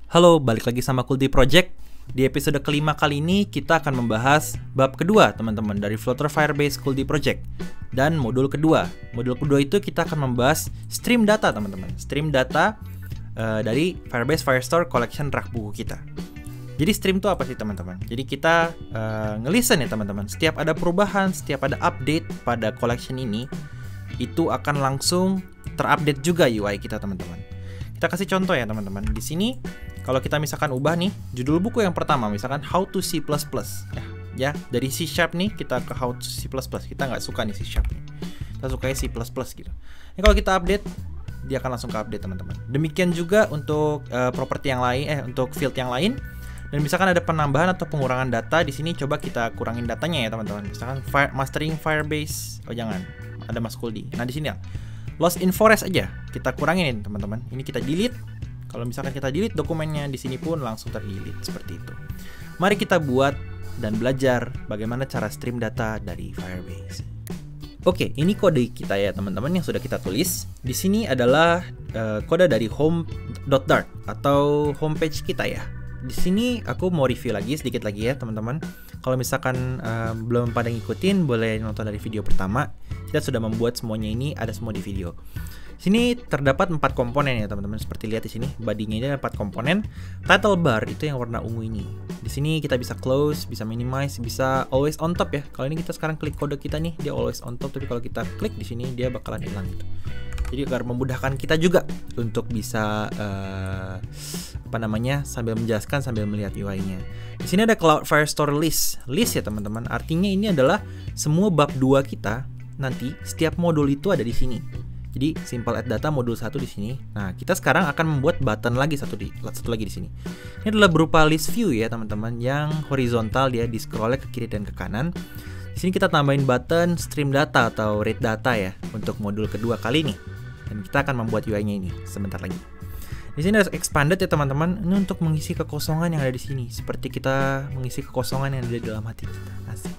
Halo, balik lagi sama Kuldi Project. Di episode kelima kali ini kita akan membahas bab kedua teman-teman dari Flutter Firebase Kuldi Project. Dan modul kedua itu kita akan membahas stream data teman-teman. Stream data dari Firebase Firestore Collection rak buku kita. Jadi stream itu apa sih teman-teman? Jadi kita nge-listen ya teman-teman. Setiap ada perubahan, setiap ada update pada collection ini, itu akan langsung terupdate juga UI kita teman-teman. Kita kasih contoh ya teman-teman. Di sini kalau kita misalkan ubah nih judul buku yang pertama, misalkan How to C++. Ya dari C# nih kita ke How to C++. Kita nggak suka nih C# nih. Kita sukanya C++ gitu. Ini kalau kita update, dia akan langsung ke update teman-teman. Demikian juga untuk properti yang lain, untuk field yang lain. Dan misalkan ada penambahan atau pengurangan data di sini, coba kita kurangin datanya ya teman-teman. Misalkan mastering Firebase, jangan, ada Mas Kuldi. Nah di sini ya, lost in forest aja kita kurangin teman-teman. Ini kita delete. Kalau misalkan kita delete dokumennya, di sini pun langsung ter-delete seperti itu. Mari kita buat dan belajar bagaimana cara stream data dari Firebase. Oke, ini kode kita ya teman-teman yang sudah kita tulis. Di sini adalah kode dari home.dart atau homepage kita ya. Di sini aku mau review lagi sedikit lagi ya teman-teman. Kalau misalkan belum pada ngikutin, boleh nonton dari video pertama. Kita sudah membuat semuanya, ini ada semua di video. Sini terdapat 4 komponen ya teman-teman. Seperti lihat di sini, body-nya ini ada 4 komponen. Title bar itu yang warna ungu ini. Di sini kita bisa close, bisa minimize, bisa always on top ya. Kalau ini kita sekarang klik kode kita nih, dia always on top. Tapi kalau kita klik di sini, dia bakalan hilang gitu. Jadi agar memudahkan kita juga untuk bisa sambil menjelaskan sambil melihat UI-nya. Di sini ada Cloud Firestore list ya teman-teman. Artinya ini adalah semua bab 2 kita nanti setiap modul itu ada di sini. Jadi simple add data modul 1 di sini. Nah, kita sekarang akan membuat button lagi satu lagi di sini. Ini adalah berupa list view ya teman-teman, yang horizontal, dia di scroll ke kiri dan ke kanan. Di sini kita tambahin button stream data atau read data ya untuk modul kedua kali ini. Dan kita akan membuat UI-nya ini sebentar lagi. Di sini ada expanded ya teman-teman. Ini untuk mengisi kekosongan yang ada di sini, seperti kita mengisi kekosongan yang ada di dalam hati kita. Asik.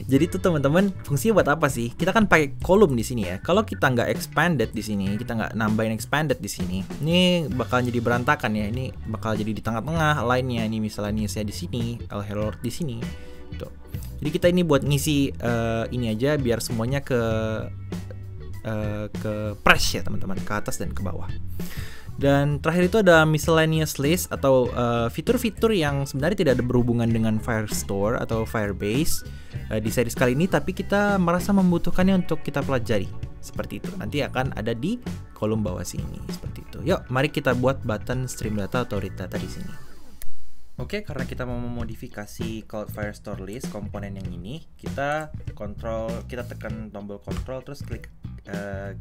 Jadi tuh teman-teman, fungsinya buat apa sih? Kita kan pakai kolom di sini ya. Kalau kita nggak expanded di sini, kita nggak nambahin expanded di sini, ini bakal jadi berantakan ya. Ini bakal jadi di tengah-tengah lainnya. Ini misalnya saya di sini, hello di sini. Tuh. Jadi kita ini buat ngisi ini aja biar semuanya ke press ya teman-teman, ke atas dan ke bawah. Dan terakhir itu ada miscellaneous list atau fitur-fitur yang sebenarnya tidak ada berhubungan dengan Firestore atau Firebase di series kali ini, tapi kita merasa membutuhkannya untuk kita pelajari. Seperti itu. Nanti akan ada di kolom bawah sini seperti itu. Yuk, mari kita buat button stream data atau read data di sini. Oke, karena kita mau memodifikasi Cloud Firestore list komponen yang ini, kita tekan tombol control terus klik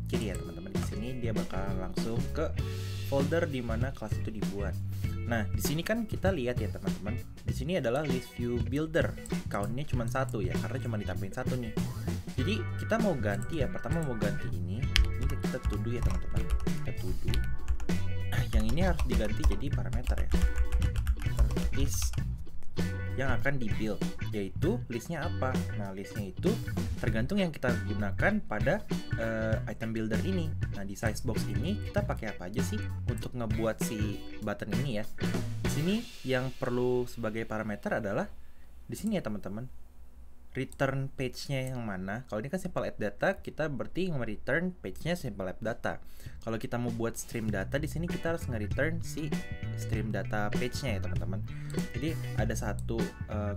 kiri ya teman-teman. Di sini dia bakal langsung ke folder di mana kelas itu dibuat. Nah, di sini kan kita lihat ya teman-teman. Di sini adalah list view builder. Count-nya cuma 1 ya, karena cuma ditampilin 1 nih. Jadi kita mau ganti ya. Pertama mau ganti ini. Ini kita to do ya teman-teman. Kita to do. Yang ini harus diganti jadi parameter ya. List yang akan di-build, yaitu listnya apa? Nah, listnya itu tergantung yang kita gunakan pada item builder ini. Nah, di size box ini kita pakai apa aja sih untuk ngebuat si button ini ya? Di sini yang perlu sebagai parameter adalah di sini ya teman-teman. Return page-nya yang mana? Kalau ini kan simple add data, kita berarti nge-return page-nya simple add data. Kalau kita mau buat stream data di sini kita harus nge-return si stream data page-nya ya teman-teman. Jadi ada satu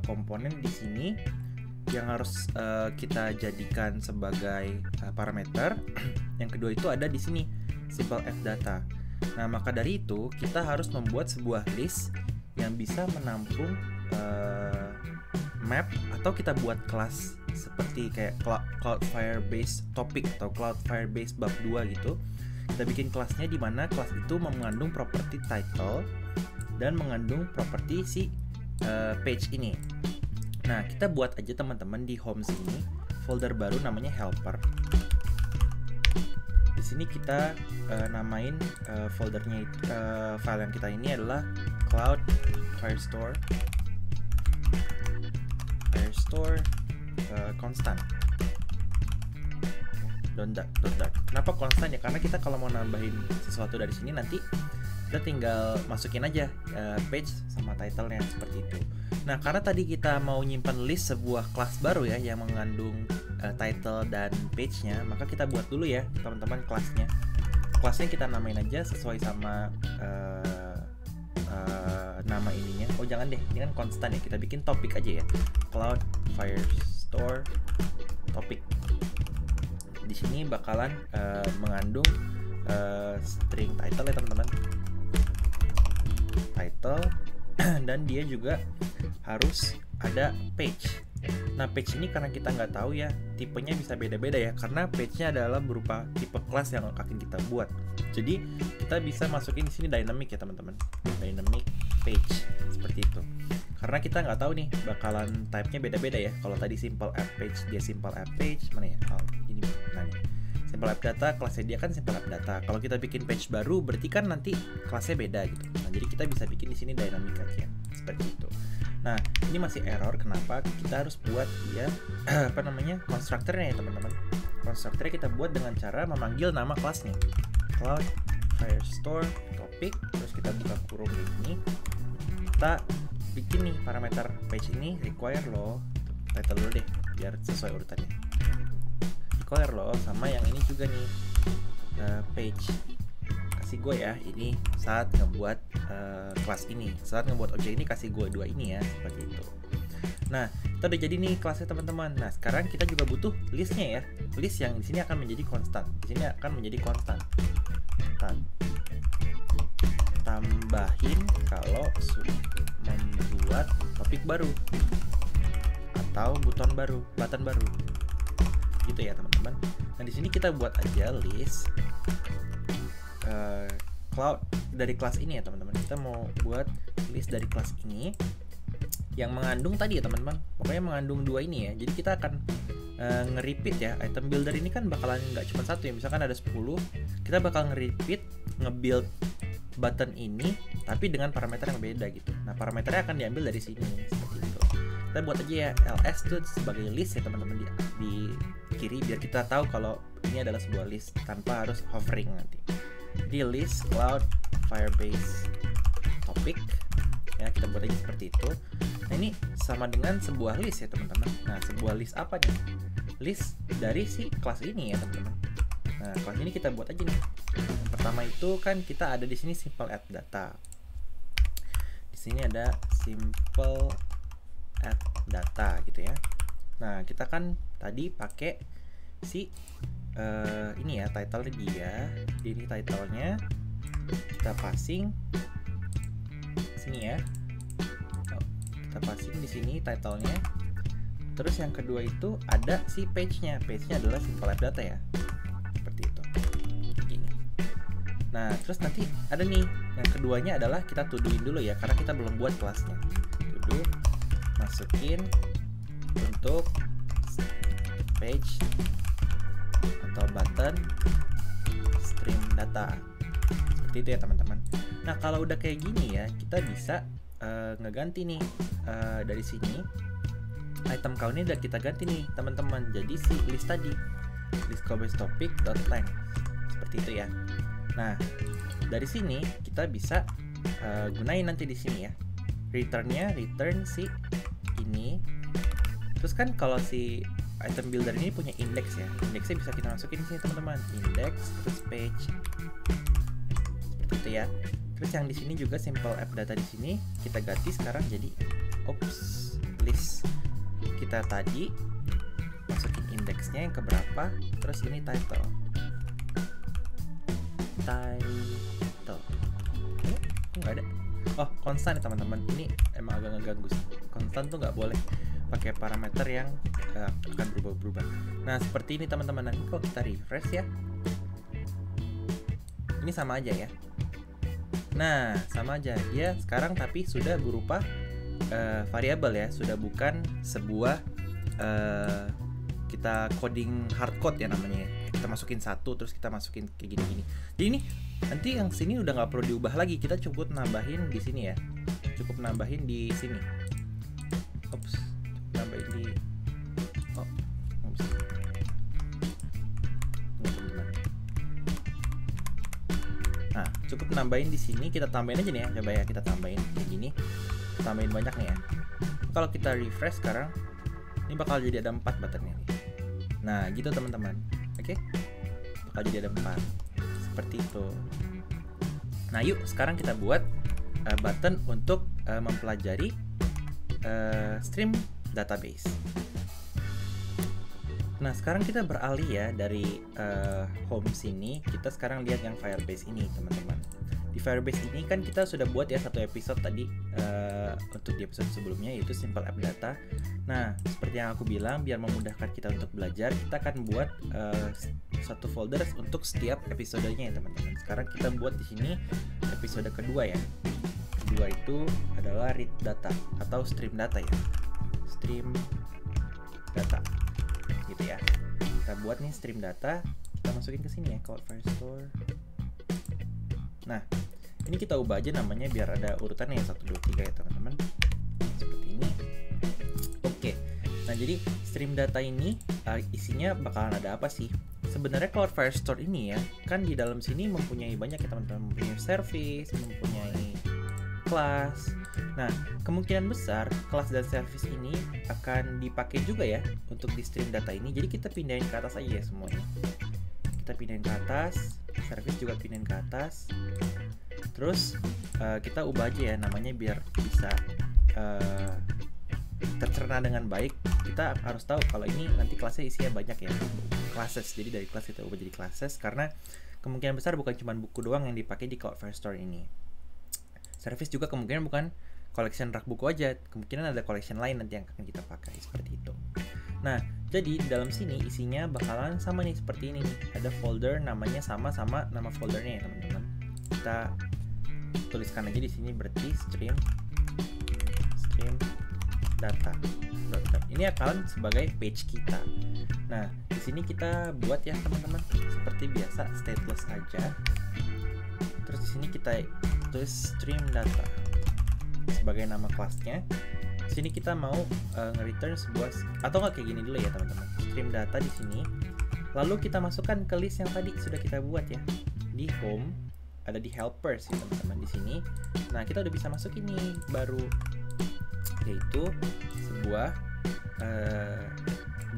komponen di sini yang harus kita jadikan sebagai parameter. Yang kedua itu ada di sini simple add data. Nah, maka dari itu kita harus membuat sebuah list yang bisa menampung map, atau kita buat kelas seperti kayak Cloud Firebase topic atau Cloud Firebase bab 2 gitu. Kita bikin kelasnya di mana kelas itu mengandung properti title dan mengandung properti si page ini. Nah, kita buat aja teman-teman di home sini folder baru namanya helper. Di sini kita namain foldernya file yang kita ini adalah Cloud Firestore constant. Dot. Kenapa konstan ya? Karena kita kalau mau nambahin sesuatu dari sini nanti kita tinggal masukin aja page sama title-nya seperti itu. Nah, karena tadi kita mau nyimpan list sebuah kelas baru ya yang mengandung title dan page-nya, maka kita buat dulu ya teman-teman kelasnya. Kelasnya kita namain aja sesuai sama nama ininya. Oh jangan deh, ini kan konstan ya. Kita bikin topik aja ya. Cloud Firestore topik. Di sini bakalan mengandung string title ya teman-teman. Title dan dia juga harus ada page. Nah, page ini karena kita nggak tahu ya, tipenya bisa beda-beda ya, karena page-nya adalah berupa tipe kelas yang akan kita buat. Jadi kita bisa masukin di sini dynamic ya teman-teman, dynamic page seperti itu. Karena kita nggak tahu nih bakalan type-nya beda-beda ya. Kalau tadi simple app page, dia simple app page mana ya? Oh, ini. Nah, nih. Simple app data, kelasnya dia kan simple app data. Kalau kita bikin page baru, berarti kan nanti kelasnya beda gitu. Nah, jadi kita bisa bikin di sini dynamic aja seperti itu. Nah, ini masih error. Kenapa? Kita harus buat dia konstruktornya ya teman-teman. Konstruktornya kita buat dengan cara memanggil nama kelasnya. Cloud Firestore topic, terus kita buka kurung ini. Kita bikin nih parameter page ini require loh. Title dulu deh, biar sesuai urutannya. Require loh sama yang ini juga nih page. Kasih gue ya, ini saat ngebuat kelas ini, saat ngebuat objek ini kasih gue 2 ini ya, seperti itu. Nah, itu udah jadi nih kelasnya teman-teman. Nah, sekarang kita juga butuh listnya ya, list yang di sini akan menjadi konstan, di sini akan menjadi konstan. Tambahin kalau membuat topik baru atau button baru, gitu ya teman-teman. Nah, di sini kita buat aja list cloud dari kelas ini ya teman-teman. Kita mau buat list dari kelas ini yang mengandung tadi ya teman-teman. Pokoknya mengandung 2 ini ya. Jadi kita akan nge-repeat ya. Item builder ini kan bakalan nggak cuma satu ya. Misalkan ada 10, kita bakal nge-repeat, nge-build button ini tapi dengan parameter yang beda gitu. Nah, parameternya akan diambil dari sini seperti itu. Kita buat aja ya ls tuh sebagai list ya teman-teman di kiri, biar kita tahu kalau ini adalah sebuah list tanpa harus hovering nanti. Di list cloud firebase topic ya, kita buat aja seperti itu. Nah, ini sama dengan sebuah list ya teman-teman. Nah, sebuah list apa nih? List dari si kelas ini ya teman-teman. Nah, kelas ini kita buat aja nih. Yang pertama itu kan kita ada di sini simple app data. Di sini ada simple app data gitu ya. Nah, kita kan tadi pakai si ini ya title dia. Ini titlenya kita passing sini ya. Kita passing di sini titlenya. Terus yang kedua itu ada si page-nya. Page-nya adalah simple app data ya. Seperti itu. Gini. Nah, terus nanti ada nih yang keduanya adalah kita to-doin dulu ya, karena kita belum buat kelasnya. To-do, masukin untuk page atau button stream data seperti itu ya teman-teman. Nah, kalau udah kayak gini ya, kita bisa ngeganti nih dari sini item count ini udah kita ganti nih teman-teman, jadi si list tadi list topic.length seperti itu ya. Nah, dari sini kita bisa gunain nanti di sini ya, returnnya return si ini. Terus kan kalau si item builder ini punya index ya, indeksnya bisa kita masukin di sini teman-teman, index terus page seperti itu ya. Terus yang di sini juga simple app data di sini kita ganti sekarang jadi list kita tadi, masukin indeksnya yang keberapa, terus ini title nggak ada. Oh, konstan ya teman-teman, ini emang agak ngeganggu sih. Konstan tuh nggak boleh pakai parameter yang akan berubah-berubah. Nah, seperti ini teman-teman. Nanti kalau kita refresh ya, ini sama aja ya. Nah, sama aja dia sekarang, tapi sudah berupa variabel ya, sudah bukan sebuah kita coding hardcode ya namanya ya. Kita masukin satu terus kita masukin kayak gini-gini. Jadi ini nanti yang sini udah nggak perlu diubah lagi, kita cukup nambahin di sini ya, cukup nambahin di sini. Nambahin di Nah, cukup nambahin di sini, kita tambahin aja nih ya. Coba ya kita tambahin kayak gini. Tambahin banyak nih ya. Kalau kita refresh sekarang, ini bakal jadi ada 4 buttonnya nih. Nah, gitu teman-teman. Oke? Bakal jadi ada 4. Seperti itu. Nah, yuk sekarang kita buat button untuk mempelajari stream database. Nah, sekarang kita beralih ya dari home sini, kita sekarang lihat yang Firebase ini, teman-teman. Di Firebase ini kan kita sudah buat ya satu episode tadi untuk di episode sebelumnya, yaitu Simple App Data. Nah, seperti yang aku bilang, biar memudahkan kita untuk belajar, kita akan buat satu folder untuk setiap episodenya ya, teman-teman. Sekarang kita buat di sini episode kedua ya. Kedua itu adalah read data atau stream data ya. Stream data. Gitu ya. Kita buat nih stream data, kita masukin ke sini ya, Cloud Firestore. Nah, ini kita ubah aja namanya biar ada urutannya 1 2 3 ya, teman-teman. Seperti ini. Oke. Nah, jadi stream data ini isinya bakalan ada apa sih? Sebenarnya Cloud Firestore ini ya, kan di dalam sini mempunyai banyak ya, teman-teman. Mempunyai service, mempunyai kelas. Nah, kemungkinan besar kelas dan service ini akan dipakai juga ya untuk di stream data ini. Jadi kita pindahin ke atas aja ya semuanya. Kita pindahin ke atas, service juga pindahin ke atas. Terus kita ubah aja ya namanya biar bisa tercerna dengan baik. Kita harus tahu kalau ini nanti kelasnya isinya banyak ya, classes. Jadi dari kelas kita ubah jadi classes karena kemungkinan besar bukan cuma buku doang yang dipakai di Cloud Firestore ini. Service juga kemungkinan bukan collection rak buku aja, kemungkinan ada collection lain nanti yang akan kita pakai seperti itu. Nah, jadi di dalam sini isinya bakalan sama nih seperti ini nih. Ada folder namanya sama nama foldernya ya, teman-teman. Kita tuliskan aja di sini berarti stream data. Ini akan sebagai page kita. Nah, di sini kita buat ya, teman-teman. Seperti biasa stateless aja. Terus di sini kita tulis stream data sebagai nama kelasnya. Di sini kita mau nge-return sebuah, atau nggak kayak gini dulu ya, teman-teman. Stream data di sini. Lalu kita masukkan ke list yang tadi sudah kita buat ya. Di home ada di helpers ya, teman-teman di sini. Nah, kita udah bisa masuk ini baru, yaitu sebuah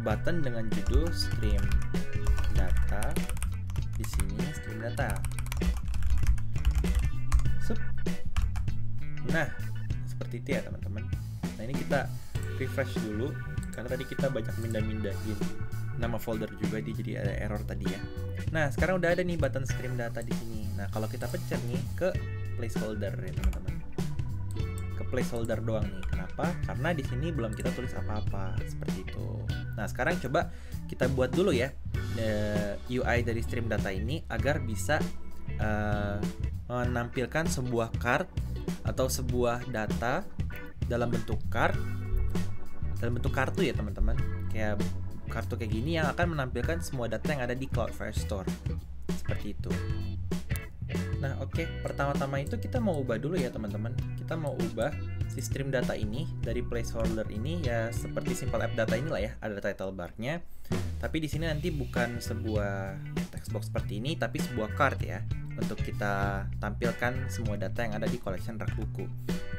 button dengan judul stream data. Di sini stream data. Nah, seperti itu ya, teman-teman. Nah, ini kita refresh dulu karena tadi kita banyak mindahin nama folder juga, jadi ada error tadi ya. Nah, sekarang udah ada nih button stream data di sini. Nah, kalau kita pencet nih ke placeholder ya, teman-teman. Ke placeholder doang nih. Kenapa? Karena di sini belum kita tulis apa-apa seperti itu. Nah, sekarang coba kita buat dulu ya UI dari stream data ini agar bisa menampilkan sebuah card atau sebuah data dalam bentuk kartu ya, teman-teman. Kayak kartu kayak gini yang akan menampilkan semua data yang ada di Cloud Firestore. Seperti itu. Nah, oke. Pertama-tama itu kita mau ubah dulu ya, teman-teman. Kita mau ubah si stream data ini dari placeholder ini ya seperti Simple App Data inilah ya, ada title bar-nya. Tapi di sini nanti bukan sebuah text box seperti ini, tapi sebuah card ya, untuk kita tampilkan semua data yang ada di collection rak buku.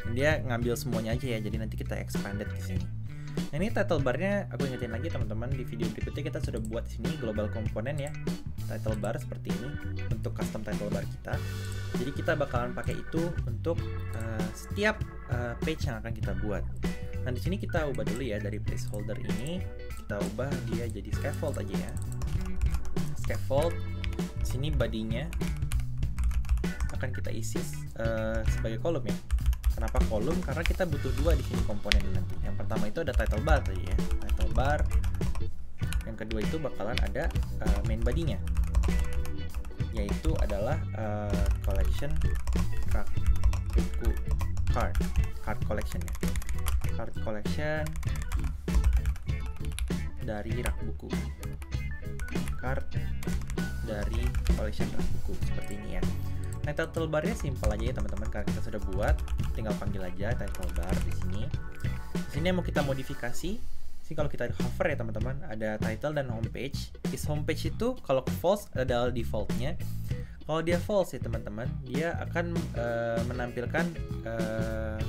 Dan dia ngambil semuanya aja ya, jadi nanti kita expanded di sini. Nah, ini title bar-nya aku ingetin lagi, teman-teman, di video berikutnya kita sudah buat di sini global component ya, title bar seperti ini untuk custom title bar kita. Jadi kita bakalan pakai itu untuk setiap page yang akan kita buat. Nah, di sini kita ubah dulu ya dari placeholder ini, kita ubah dia jadi scaffold aja ya. Scaffold. Di sini body-nya akan kita isi sebagai kolom ya. Kenapa kolom? Karena kita butuh dua di sini komponen nanti. Yang pertama itu ada title bar tadi ya, title bar. Yang kedua itu bakalan ada main body-nya, yaitu adalah collection rak buku card collection ya, card collection dari rak buku, card dari collection rak buku seperti ini ya. Nah, title bar-nya simple aja ya, teman-teman, karena kita sudah buat, tinggal panggil aja title bar di sini. Di sini mau kita modifikasi. Sini kalau kita hover ya, teman-teman, ada title dan homepage. Is homepage itu kalau false adalah default-nya. Kalau dia false ya teman-teman, dia akan menampilkan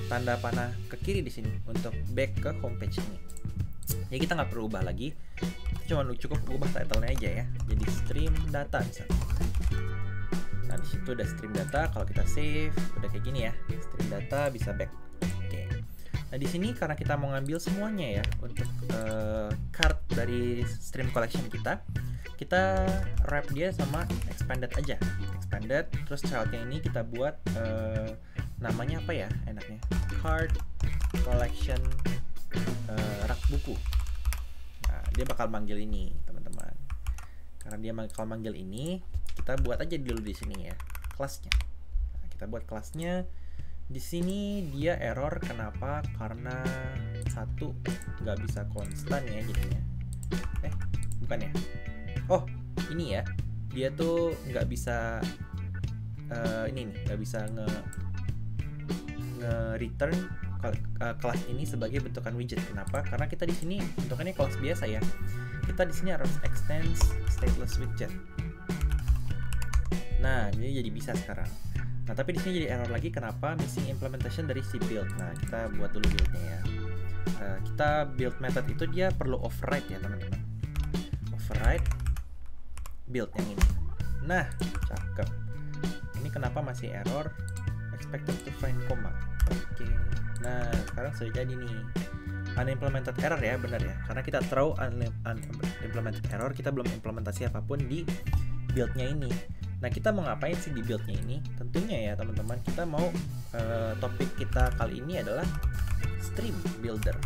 tanda panah ke kiri di sini untuk back ke homepage ini. Jadi kita nggak perlu ubah lagi, kita cuma cukup ubah title-nya aja ya. Jadi stream data misalnya. Nah di situ udah stream data. Kalau kita save udah kayak gini ya, stream data bisa back. Oke. Nah di sini karena kita mau ngambil semuanya ya untuk card dari stream collection kita wrap dia sama expanded aja. Expanded, terus childnya ini kita buat namanya apa ya enaknya? Card collection rak buku. Nah dia bakal manggil ini teman-teman. Karena dia bakal manggil ini, kita buat aja dulu di sini ya kelasnya. Nah, kita buat kelasnya. Di sini dia error kenapa? Karena satu nggak bisa konstan ya jadinya. Bukan ya? Oh ini ya, dia tuh nggak bisa ini nih, nggak bisa nge-return kelas ini sebagai bentukan widget. Kenapa? Karena kita di sini bentukannya kelas biasa ya. Kita di sini harus extend stateless widget. Nah jadi bisa sekarang. Nah tapi di sini jadi error lagi. Kenapa? Missing implementation dari si build. Nah kita buat dulu buildnya ya. Kita build method itu dia perlu override ya teman-teman. Override build yang ini. Nah cakep. Ini kenapa masih error? Expected to find comma. Oke. Nah sekarang sudah jadi nih. Unimplemented error ya, benar ya. Karena kita throw unimplemented error, kita belum implementasi apapun di buildnya ini. Nah kita mau ngapain sih di buildnya ini? Tentunya ya teman-teman, kita mau topik kita kali ini adalah stream builder.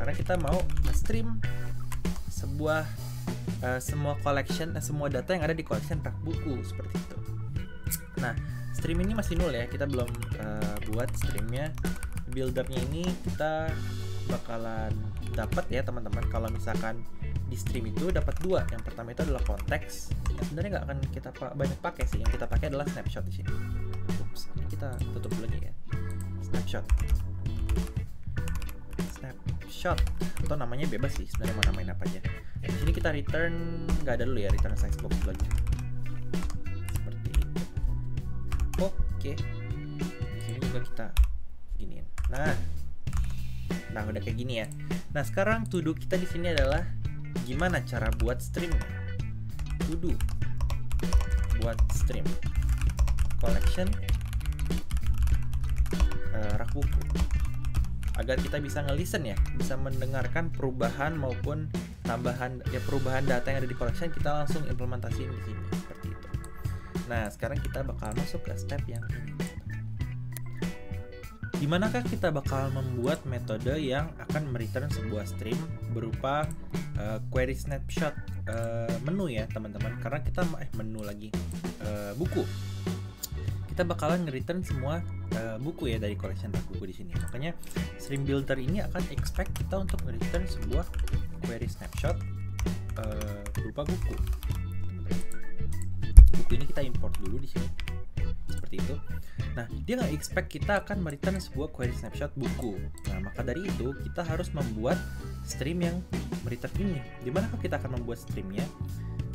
Karena kita mau stream sebuah semua collection, semua data yang ada di collection rak buku seperti itu. Nah stream ini masih nol ya, kita belum buat streamnya. Buildernya ini kita bakalan dapat ya teman-teman. Kalau misalkan di stream itu dapat dua. Yang pertama itu adalah konteks. Yang sebenarnya nggak akan kita banyak pakai sih. Yang kita pakai adalah snapshot di sini. Ups, ini kita tutup dulu aja ya. Snapshot. Snapshot atau namanya bebas sih sebenarnya mau namain apa aja. Di sini kita return nggak ada dulu ya, return size box dulu aja. Seperti itu. Oke. Di sini juga kita giniin. Nah udah kayak gini ya. Nah sekarang to do kita di sini adalah gimana cara buat streamnya. To do buat stream collection rak buku agar kita bisa nge-listen ya, bisa mendengarkan perubahan maupun tambahan ya, perubahan data yang ada di collection kita langsung implementasiin di sini seperti itu. Nah sekarang kita bakal masuk ke step yang ini. Dimanakah kita bakal membuat metode yang akan mereturn sebuah stream berupa query snapshot menu ya teman-teman. Karena kita menu lagi buku. Kita bakalan nge-return semua buku ya dari collection rak buku di sini. Makanya stream builder ini akan expect kita untuk nge-return sebuah query snapshot berupa buku. Buku ini kita import dulu di sini. Seperti itu. Nah, dia nggak expect kita akan mereturn sebuah query snapshot buku. Nah, maka dari itu kita harus membuat stream yang mereturn ini. Dimana kita akan membuat streamnya?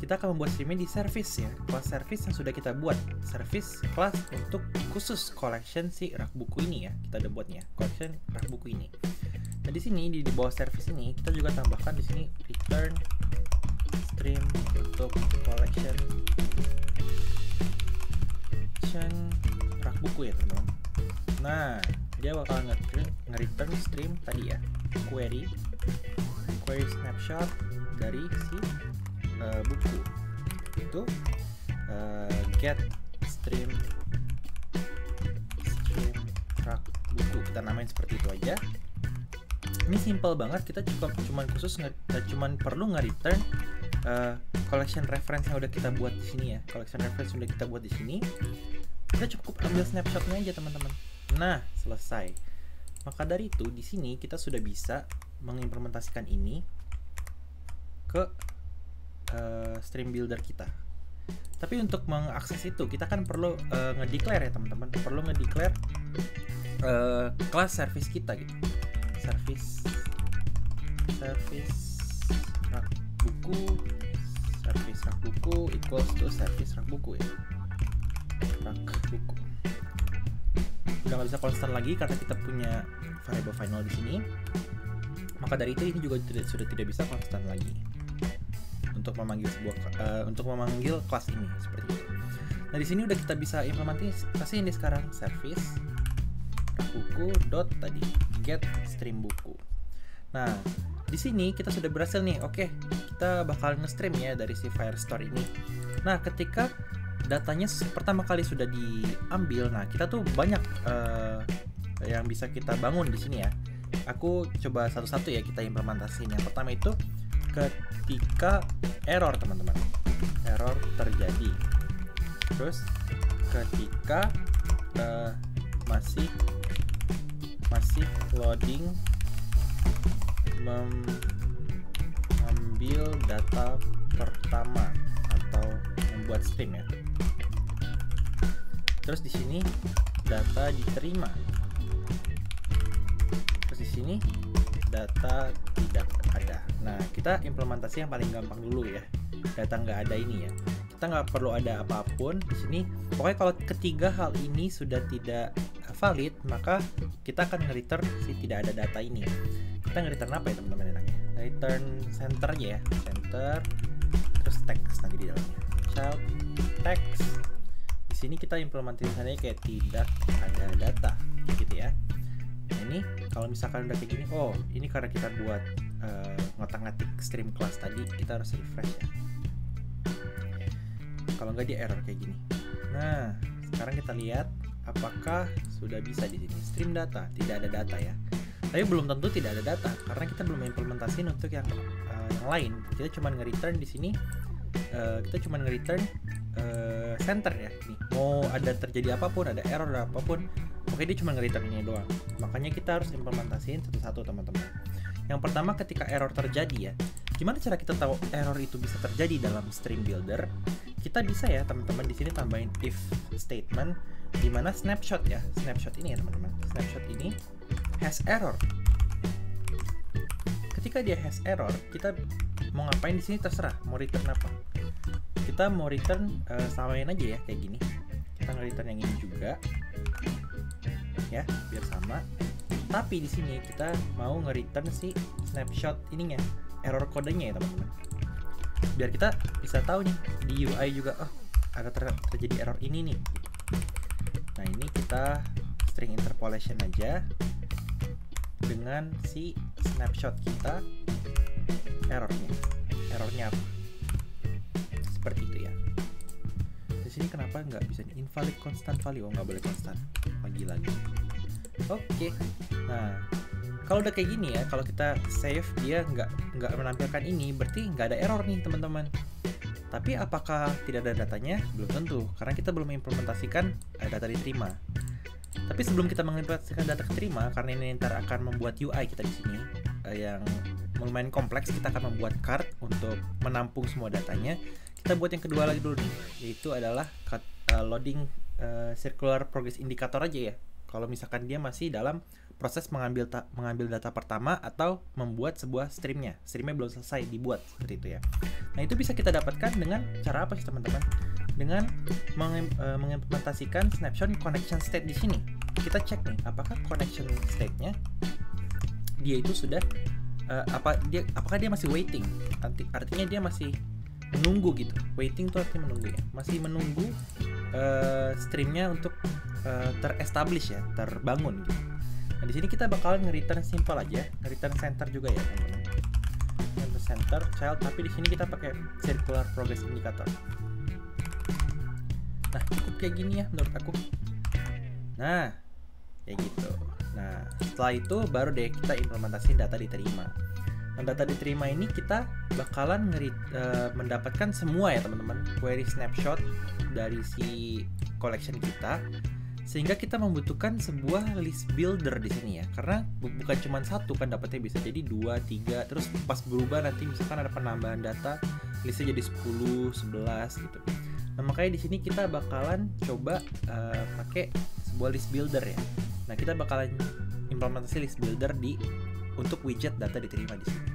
Kita akan membuat streamnya di service ya, kelas service yang sudah kita buat. Service kelas untuk khusus collection si rak buku ini ya. Kita udah buatnya, collection rak buku ini. Nah, di sini di bawah service ini kita juga tambahkan di sini return stream untuk collection rak buku ya teman-teman. Nah dia bakal nge-return stream tadi ya, query snapshot dari si buku itu get stream rak buku, kita namain seperti itu aja. Ini simple banget, kita cuman perlu nge-return collection reference yang udah kita buat di sini ya. Collection reference udah kita buat di sini. Kita cukup ambil snapshotnya aja teman-teman. Nah, selesai. Maka dari itu di sini kita sudah bisa mengimplementasikan ini ke stream builder kita. Tapi untuk mengakses itu kita kan perlu ngedeclare ya teman-teman. Perlu ngedeclare kelas service kita gitu. Service rak buku service rak buku equals to service rak buku ya. Rak buku. Udah nggak bisa konstan lagi karena kita punya variable final di sini. Maka dari itu ini juga sudah tidak bisa konstan lagi untuk memanggil kelas ini seperti itu. Nah di sini udah kita bisa implementasi ini sekarang service rak buku dot tadi get stream buku. Nah di sini kita sudah berhasil nih. Oke, kita bakal nge-stream ya dari si Firestore ini. Nah ketika datanya pertama kali sudah diambil, nah kita tuh banyak yang bisa kita bangun di sini ya. Aku coba satu-satu ya kita implementasiin. Yang pertama itu ketika error teman-teman, error terjadi. Terus ketika masih loading mengambil data pertama atau membuat stream ya. Terus di sini data diterima. Terus di sini data tidak ada. Nah, kita implementasi yang paling gampang dulu ya. Data nggak ada ini ya. Kita nggak perlu ada apapun di sini. Pokoknya kalau ketiga hal ini sudah tidak valid, maka kita akan nge-return si tidak ada data ini. Kita nge-return apa ya teman-teman enaknya? Return center aja ya. Center terus text nanti di dalamnya. Child text. Di sini kita implementasinya kayak tidak ada data gitu ya. Nah, ini kalau misalkan udah kayak gini, oh ini karena kita buat ngotak-ngatik stream class tadi, kita harus refresh ya. Kalau nggak dia error kayak gini. Nah, sekarang kita lihat apakah sudah bisa di sini stream data. Tidak ada data ya. Tapi belum tentu tidak ada data karena kita belum implementasiin untuk yang lain. Kita cuma nge-return di sini. Kita cuma nge-return center ya. Nih, mau ada terjadi apapun, ada error ada apapun, oke dia cuma nge-return ini doang. Makanya kita harus implementasiin satu-satu teman-teman. Yang pertama ketika error terjadi ya. Gimana cara kita tahu error itu bisa terjadi dalam stream builder? Kita bisa ya teman-teman di sini tambahin if statement di mana snapshot ya. Snapshot ini ya teman-teman. Snapshot ini has error. Ketika dia has error, kita mau ngapain di sini terserah, mau return apa. Kita mau return samain aja ya kayak gini. Kita nge-return yang ini juga. Ya, biar sama. Tapi di sini kita mau nge-return si snapshot ininya, error kodenya ya teman-teman. Biar kita bisa tahu nih di UI juga, oh ada terjadi error ini nih. Nah ini kita string interpolation aja dengan si snapshot kita errornya apa? Seperti itu ya. Di sini kenapa nggak bisa invalid constant value? Oh nggak boleh constant. Lagi. Oke. Nah kalau udah kayak gini ya, kalau kita save dia nggak menampilkan ini, berarti nggak ada error nih teman-teman. Tapi apakah tidak ada datanya? Belum tentu, karena kita belum mengimplementasikan data diterima. Tapi sebelum kita mengimplementasikan data diterima, karena ini ntar akan membuat UI kita di sini yang lumayan kompleks, kita akan membuat card untuk menampung semua datanya. Kita buat yang kedua lagi dulu nih, yaitu adalah loading circular progress indicator aja ya. Kalau misalkan dia masih dalam proses mengambil data pertama atau membuat sebuah streamnya belum selesai dibuat seperti itu ya. Nah itu bisa kita dapatkan dengan cara apa sih teman-teman? Dengan mengimplementasikan snapshot connection state di sini. Kita cek nih apakah connection state-nya dia itu sudah apakah dia masih waiting? Artinya dia masih menunggu gitu. Waiting itu artinya menunggu ya. Masih menunggu streamnya untuk terestablish ya, terbangun gitu. Nah di sini kita bakal nge-return simple aja, nge-return center juga ya teman-teman. Center child, tapi di sini kita pakai circular progress indicator. Nah cukup kayak gini ya menurut aku. Nah kayak gitu. Nah setelah itu baru deh kita implementasi data diterima. Nah data diterima ini kita bakalan mendapatkan semua ya teman-teman, query snapshot dari si collection kita. Sehingga kita membutuhkan sebuah list builder di sini ya, karena bukan cuma satu kan dapatnya, bisa jadi 2, 3, terus pas berubah nanti misalkan ada penambahan data listnya jadi 10, 11 gitu. Nah makanya di sini kita bakalan coba pakai sebuah list builder ya. Nah kita bakalan implementasi list builder untuk widget data diterima di sini.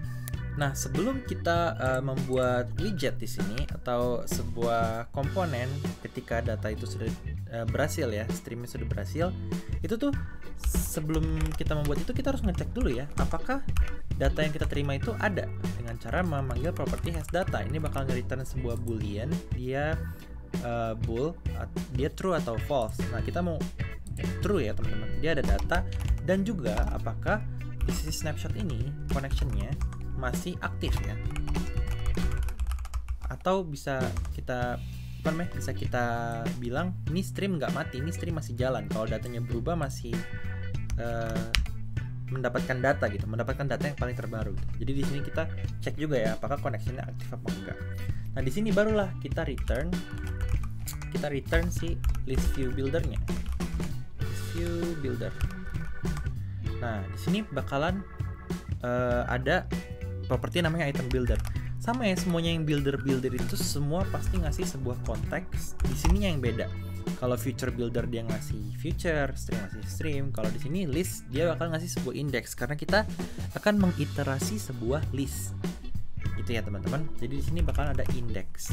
Nah, sebelum kita membuat widget di sini atau sebuah komponen ketika data itu sudah berhasil ya, streamnya sudah berhasil, itu tuh sebelum kita membuat itu kita harus ngecek dulu ya, apakah data yang kita terima itu ada dengan cara memanggil properti hasData. Ini bakal nge-return sebuah boolean, dia bool, dia true atau false. Nah, kita mau true ya teman-teman, dia ada data dan juga apakah di sisi snapshot ini connectionnya masih aktif ya, atau bisa kita bisa kita bilang ini stream nggak mati, ini stream masih jalan. Kalau datanya berubah masih mendapatkan data gitu, mendapatkan data yang paling terbaru gitu. Jadi di sini kita cek juga ya apakah connectionnya aktif apa enggak. Nah, di sini barulah kita return si list view buildernya, list view builder. Nah, di sini bakalan ada properti namanya item builder. Sama ya, semuanya yang builder itu semua pasti ngasih sebuah konteks. Di sini yang beda. Kalau future builder dia ngasih future, stream ngasih stream. Kalau di sini list dia bakal ngasih sebuah index karena kita akan mengiterasi sebuah list. Gitu ya teman-teman. Jadi di sini bakal ada index.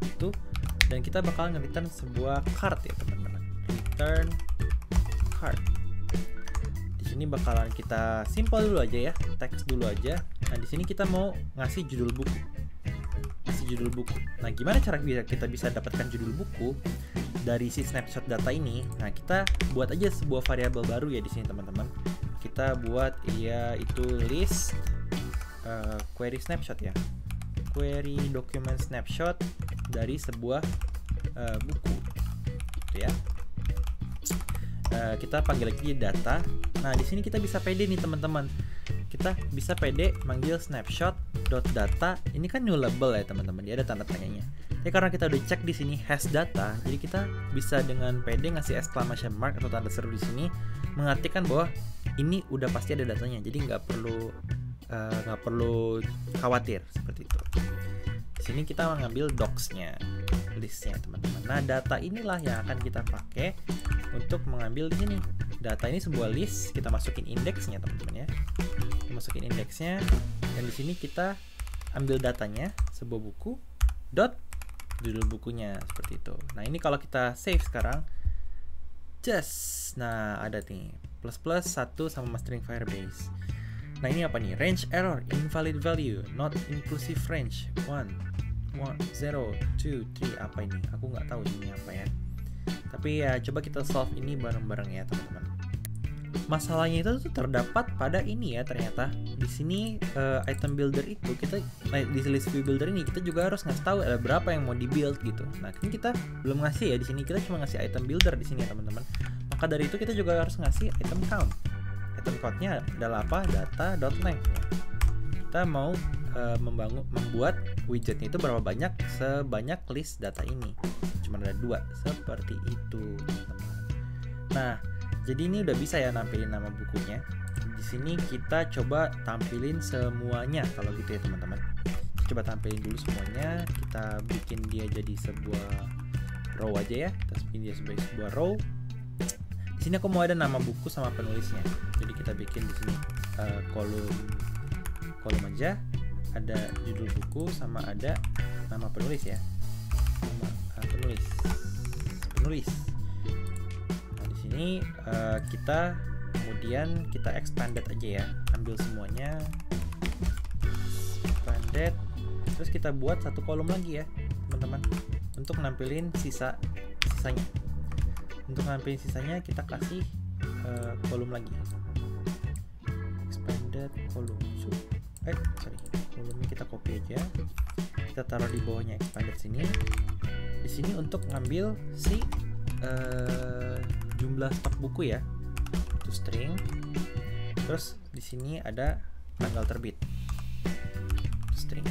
Itu, dan kita bakal nge-return sebuah card ya teman-teman. Return card. Ini bakalan kita simple dulu aja ya, teks dulu aja. Nah, di sini kita mau ngasih judul buku. Nah, gimana cara kita bisa dapatkan judul buku dari si snapshot data ini? Nah, kita buat aja sebuah variabel baru ya di sini teman-teman. Kita buat itu list query snapshot ya. Query document snapshot dari sebuah buku. Gitu ya. Kita panggil lagi data. Nah, di sini kita bisa pede nih teman-teman. Kita bisa pede manggil snapshot.data. Ini kan nullable ya teman-teman. Dia ada tanda tanyanya. Ya karena kita udah cek di sini hasData, jadi kita bisa dengan pede ngasih exclamation mark atau tanda seru di sini mengartikan bahwa ini udah pasti ada datanya. Jadi nggak perlu khawatir seperti itu. Di sini kita mengambil docs-nya, listnya teman-teman. Nah, data inilah yang akan kita pakai untuk mengambil di sini. Data ini sebuah list, kita masukin indeksnya teman-teman ya. Kita masukin indeksnya, dan di sini kita ambil datanya sebuah buku dot judul bukunya seperti itu. Nah, ini kalau kita save sekarang, nah ada nih plus 1 sama string Firebase. Nah, ini apa nih? Range error, invalid value, not inclusive range 1, 0, 2, 3. Apa ini? Aku nggak tahu ini apa ya. Tapi ya coba kita solve ini bareng-bareng ya teman-teman. Masalahnya itu tuh terdapat pada ini ya, ternyata di sini item builder itu kita di list view builder ini kita juga harus ngasih tahu ada berapa yang mau di build gitu. Nah, ini kita belum ngasih ya di sini, kita cuma ngasih item builder di sini ya teman-teman. Maka dari itu kita juga harus ngasih item count. Item count-nya adalah apa? Data.length ya. Kita mau membuat widgetnya itu berapa banyak, sebanyak list data ini. Cuma ada 2 seperti itu teman-teman. Nah, jadi ini udah bisa ya nampilin nama bukunya. Di sini kita coba tampilin semuanya kalau gitu ya teman-teman. Coba tampilin dulu semuanya. Kita bikin dia jadi sebuah row aja ya. Kita bikin dia sebagai sebuah row. Di sini aku mau ada nama buku sama penulisnya. Jadi kita bikin di sini kolom aja. Ada judul buku sama ada nama penulis ya. Nama penulis. Nah, di sini kita kemudian kita expanded aja ya. Ambil semuanya. Expanded. Terus kita buat satu kolom lagi ya, teman-teman. Untuk nampilin sisanya. Untuk nampilin sisanya kita kasih kolom lagi. Expanded kolom. Kolomnya kita copy aja. Kita taruh di bawahnya expanded sini. Di sini untuk ngambil si jumlah stok buku ya. Itu string. Terus di sini ada tanggal terbit. Itu string.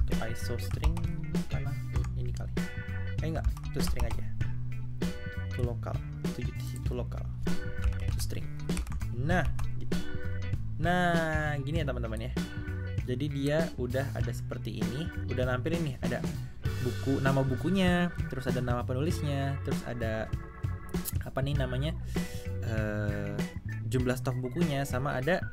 Itu ISO string mana? Ini kali. Enggak, itu string aja. Itu lokal. Itu lokal. Itu string. Nah, gitu. Nah, gini ya teman-teman ya. Jadi dia udah ada seperti ini, udah nampilin nih, ada buku, nama bukunya, terus ada nama penulisnya, terus ada apa nih namanya, jumlah stok bukunya, sama ada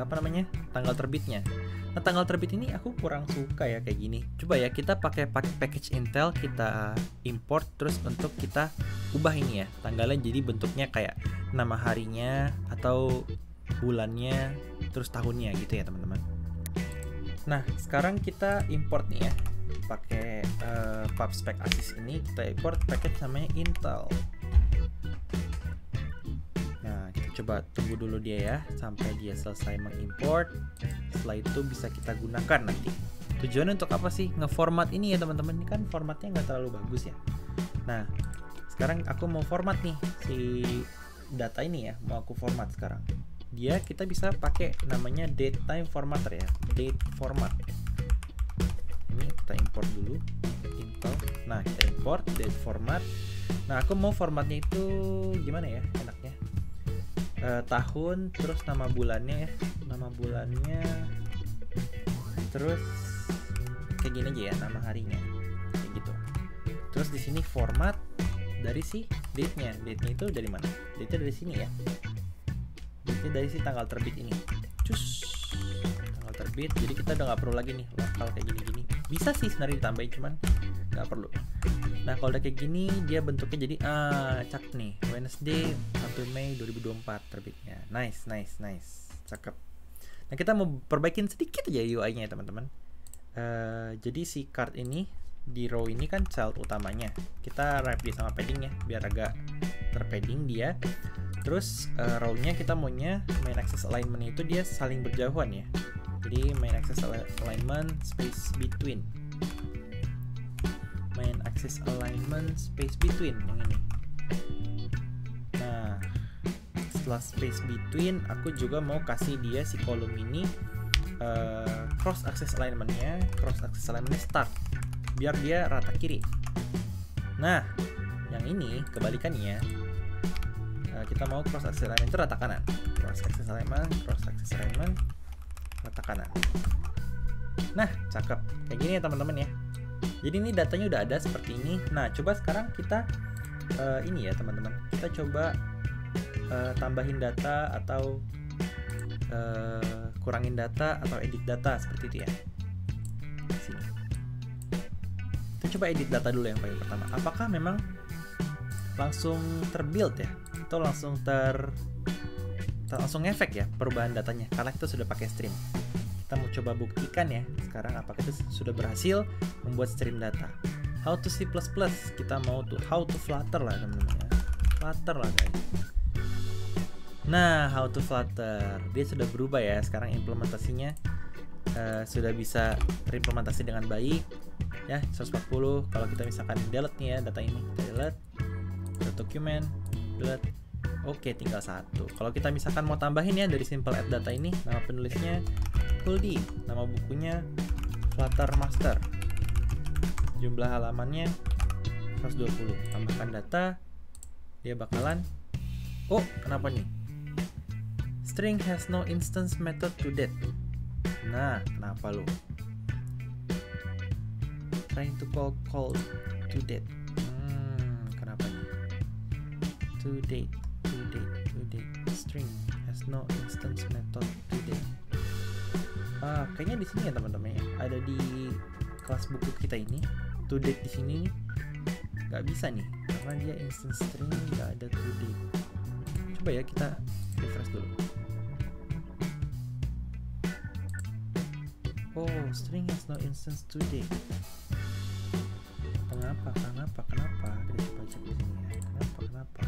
apa namanya, tanggal terbitnya. Nah, tanggal terbit ini aku kurang suka ya kayak gini. Coba ya kita pakai package Intel, kita import terus untuk kita ubah ini ya tanggalnya jadi bentuknya kayak nama harinya atau bulannya terus tahunnya gitu ya teman-teman. Nah, sekarang kita import nih ya pakai PubSpec ASIS ini, kita import package namanya Intel. Nah, kita coba tunggu dulu dia ya sampai dia selesai mengimport. Setelah itu bisa kita gunakan nanti. Tujuannya untuk apa sih? Ngeformat ini ya teman-teman. Ini kan formatnya nggak terlalu bagus ya. Nah, sekarang aku mau format nih si data ini ya. Mau aku format sekarang. Dia kita bisa pakai namanya datetime formatter ya. Date format. Ini kita import dulu Intel. Nah, kita import date format. Nah, aku mau formatnya itu gimana ya enaknya? Tahun terus nama bulannya ya, nama bulannya terus kayak gini aja ya, nama harinya kayak gitu. Terus di sini format dari si date-nya itu dari mana? Date-nya dari sini ya, date-nya dari si tanggal terbit ini, cus tanggal terbit. Jadi kita udah nggak perlu lagi nih lokal kayak gini-gini. Bisa sih sebenarnya ditambahin cuman nggak perlu. Nah, kalau udah kayak gini dia bentuknya jadi cakep nih. Wednesday 1 Mei 2024 terbitnya. Nice. Cakep. Nah, kita mau perbaikin sedikit aja UI-nya ya, teman-teman. Jadi si card ini di row ini kan child utamanya. Kita wrap dia sama padding ya biar agak terpadding dia. Terus row-nya kita maunya main access alignment itu dia saling berjauhan ya. Jadi main access alignment space between. Main access alignment space between yang ini. Nah, setelah space between aku juga mau kasih dia si kolom ini cross access alignmentnya start biar dia rata kiri. Nah, yang ini kebalikannya, kita mau cross access alignment itu rata kanan. Cross access alignment rata kanan. Nah, cakep kayak gini ya teman-teman ya. Jadi ini datanya udah ada seperti ini. Nah, coba sekarang kita ini ya teman-teman, kita coba tambahin data atau kurangin data atau edit data seperti itu ya. Sini. Kita coba edit data dulu yang paling pertama. Apakah memang langsung terbuild ya, atau langsung langsung efek ya perubahan datanya? Karena kita sudah pakai stream. Kita mau coba buktikan ya sekarang apakah itu sudah berhasil membuat stream data. How to C++, kita mau tuh how to Flutter lah teman-teman ya. Flutter lah guys. Nah, how to Flutter dia sudah berubah ya. Sekarang implementasinya sudah bisa terimplementasi dengan baik ya. 140 kalau kita misalkan delete nih ya data ini, kita delete dokumen, delete. Oke, tinggal satu. Kalau kita misalkan mau tambahin ya dari simple add data ini, nama penulisnya Kuldi, nama bukunya Flutter Master, jumlah halamannya 120, tambahkan data, dia bakalan, oh kenapa nih, string has no instance method to date. Nah, kenapa lo trying to call to date, kenapa nih, to date string has no instance method to date. Kayaknya di sini ya teman-teman ya, ada di kelas buku kita ini to date di sini nggak bisa nih karena dia instance string nggak ada to date. Coba ya kita refresh dulu. Oh, string has no instance to date. Kenapa? Kita coba cek di sini ya. Kenapa?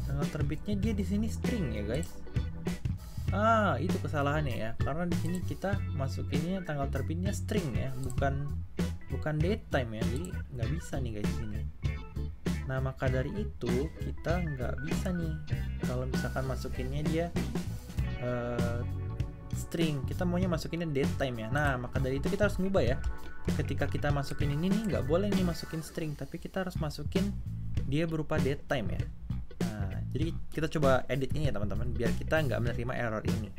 Tanggal terbitnya dia di sini string ya guys. Itu kesalahannya ya, karena di sini kita masukinnya tanggal terbitnya string ya, bukan datetime ya, jadi nggak bisa nih guys di sini. Nah, maka dari itu kita nggak bisa nih kalau misalkan masukinnya dia string, kita maunya masukinnya datetime ya. Nah, maka dari itu kita harus ngubah ya. Ketika kita masukin ini nih nggak boleh nih masukin string, tapi kita harus masukin dia berupa datetime ya. Jadi kita coba edit ini ya teman-teman biar kita nggak menerima error ini.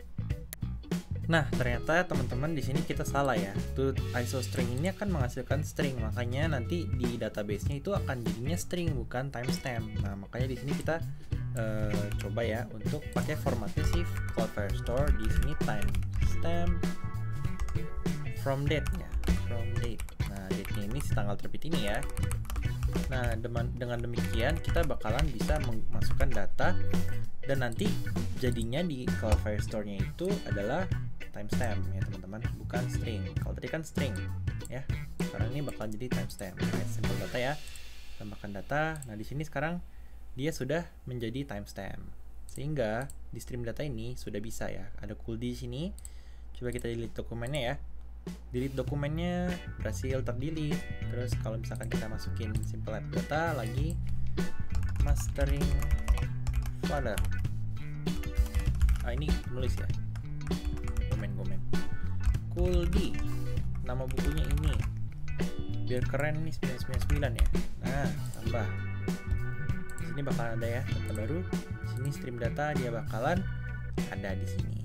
Nah, ternyata teman-teman di sini kita salah ya. Tuh ISO string ini akan menghasilkan string, makanya nanti di database-nya itu akan jadinya string bukan timestamp. Nah, makanya di sini kita coba ya untuk pakai formatnya si Cloudflare Store. Di sini timestamp from date ya, from date. Nah, date-nya ini si tanggal terbit ini ya. Nah, dengan demikian kita bakalan bisa memasukkan data dan nanti jadinya di Cloudflare Store-nya itu adalah timestamp ya teman-teman, bukan string. Kalau tadi kan string ya, sekarang ini bakal jadi timestamp. Sampel data ya, tambahkan data. Nah, di sini sekarang dia sudah menjadi timestamp, sehingga di stream data ini sudah bisa ya, ada cool di sini. Coba kita delete dokumennya ya. Delete dokumennya berhasil terdelete. Terus kalau misalkan kita masukin simple app data lagi, mastering folder. Ini nulis ya, komen cool di nama bukunya ini biar keren nih 999 ya. Nah, tambah di sini bakal ada ya data baru. Di sini stream data dia bakalan ada di sini.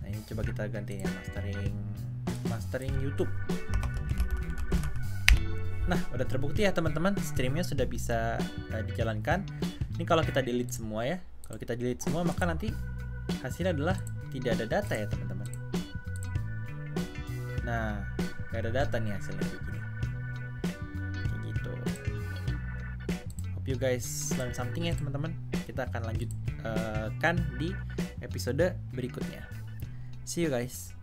Nah, ini coba kita gantiin ya, mastering YouTube. Nah, udah terbukti ya teman-teman, streamnya sudah bisa dijalankan. Ini kalau kita delete semua ya, kalau kita delete semua maka nanti hasilnya adalah tidak ada data ya teman-teman. Nah, gak ada data nih hasilnya begini. Kayak gitu. Hope you guys learn something ya teman-teman. Kita akan lanjutkan di episode berikutnya. See you guys.